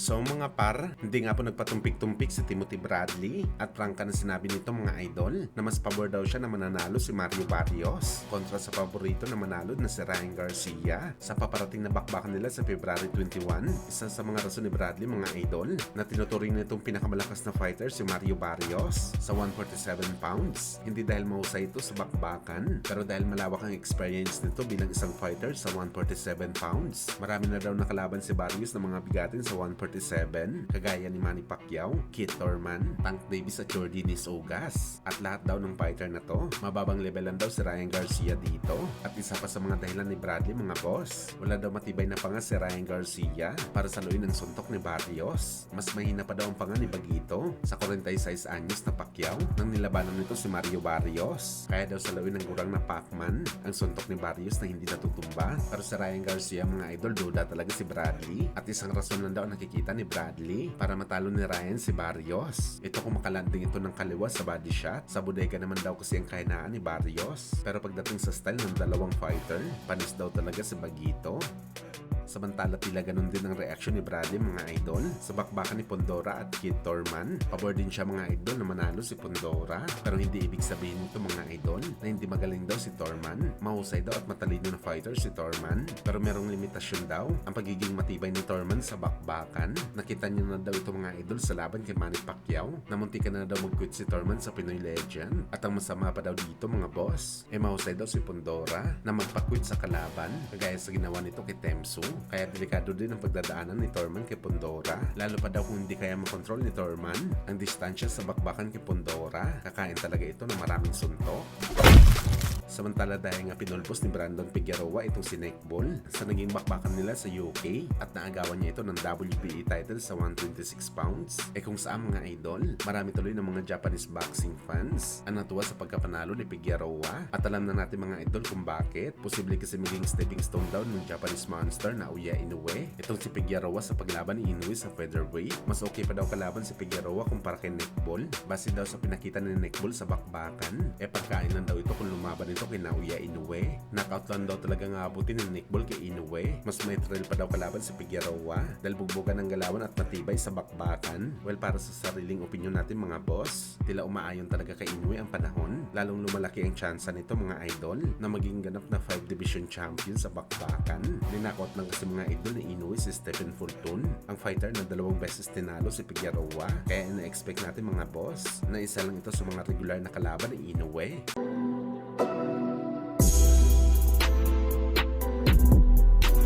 So mga par, hindi nga po nagpatumpik-tumpik si Timothy Bradley at prangka na sinabi nito mga idol na mas pabor daw siya na mananalo si Mario Barrios kontra sa paborito na manalo na si Ryan Garcia sa paparating na bakbakan nila sa February 21. Isa sa mga rason ni Bradley mga idol na tinuturing nitong pinakamalakas na fighter si Mario Barrios sa 147 pounds. Hindi dahil mahusay ito sa bakbakan pero dahil malawak ang experience nito bilang isang fighter sa 147 pounds. Marami na daw nakalaban si Barrios ng mga bigatin sa 147 kagaya ni Manny Pacquiao, Keith Thurman, Tank Davis at Yordenis Ugas. At lahat daw ng fighter na to, mababang levelan daw si Ryan Garcia dito. At isa pa sa mga dahilan ni Bradley mga boss, wala daw matibay na panga si Ryan Garcia para saluin ang suntok ni Barrios. Mas mahina pa daw ang panga ni Bagito sa 46 anyos na Pacquiao nang nilabanan nito si Mario Barrios. Kaya daw saluin ng gurang na Pacman ang suntok ni Barrios na hindi natutumba. Pero si Ryan Garcia mga idol, duda talaga si Bradley at isang rason lang daw nakikita ni Bradley para matalo ni Ryan si Barrios. Ito kung makalanding ito ng kaliwa sa body shot. Sa bodega naman daw kasi ang kahinaan ni Barrios. Pero pagdating sa style ng dalawang fighter, panis daw talaga si Bagito. Samantala tila ganun din ang reaksyon ni Bradley mga idol sa bakbakan ni Pondora at Keith Thurman. Pabor din siya mga idol na manalo si Pondora pero hindi ibig sabihin nito mga idol na hindi magaling daw si Thurman. Mahusay daw at matalino na fighter si Thurman pero merong limitasyon daw ang pagiging matibay ni Thurman sa bakbakan. Nakita niyo na daw ito mga idol sa laban kay Manny Pacquiao na muntikan na daw mag-quit si Thurman sa Pinoy Legend. At ang masama pa daw dito mga boss mahusay daw si Pondora na magpa-quit sa kalaban kagaya sa ginawa nito kay Temsu. Kaya delikado din ang pagdadaanan ni Thurman kay Pondora. Lalo pa daw kung hindi kaya makontrol ni Thurman ang distansya sa bakbakan kay Pondora. Kakain talaga ito ng maraming suntok. Samantala dahil nga pinulbos ni Brandon Figueroa itong si Nick Bull sa naging bakbakan nila sa UK at naagawan niya ito ng WBA title sa 126 pounds. Kung saan mga idol, marami tuloy ng mga Japanese boxing fans ang natuwa sa pagkapanalo ni Figueroa at alam na natin mga idol kung bakit. Posible kasi maging stepping stone daw ng Japanese monster na Uya Inoue. Itong si Figueroa sa paglaban ni Inoue sa featherweight. Mas okay pa daw kalaban si Figueroa kumpara kay Nick Bull. Base daw sa pinakita ni Nick Bull sa bakbakan, pagkain lang daw ito kung lumaban ito kay Naoya Inoue. Knockout lang daw talaga nga abutin ni Nick Bull kay Inoue. Mas may thrill pa daw kalaban si Figueroa dahil bugbugan ng galawan at matibay sa bakbakan. Well, para sa sariling opinion natin mga boss, tila umaayon talaga kay Inoue ang panahon. Lalong lumalaki ang tsansa nito mga idol na maging ganap na 5 division champion sa bakbakan. Dinakot lang kasi mga idol ni Inoue si Stephen Fulton, ang fighter na 2 beses tinalo si Figueroa. Kaya ina-expect natin mga boss na isa lang ito sa mga regular na kalaban ni Inoue.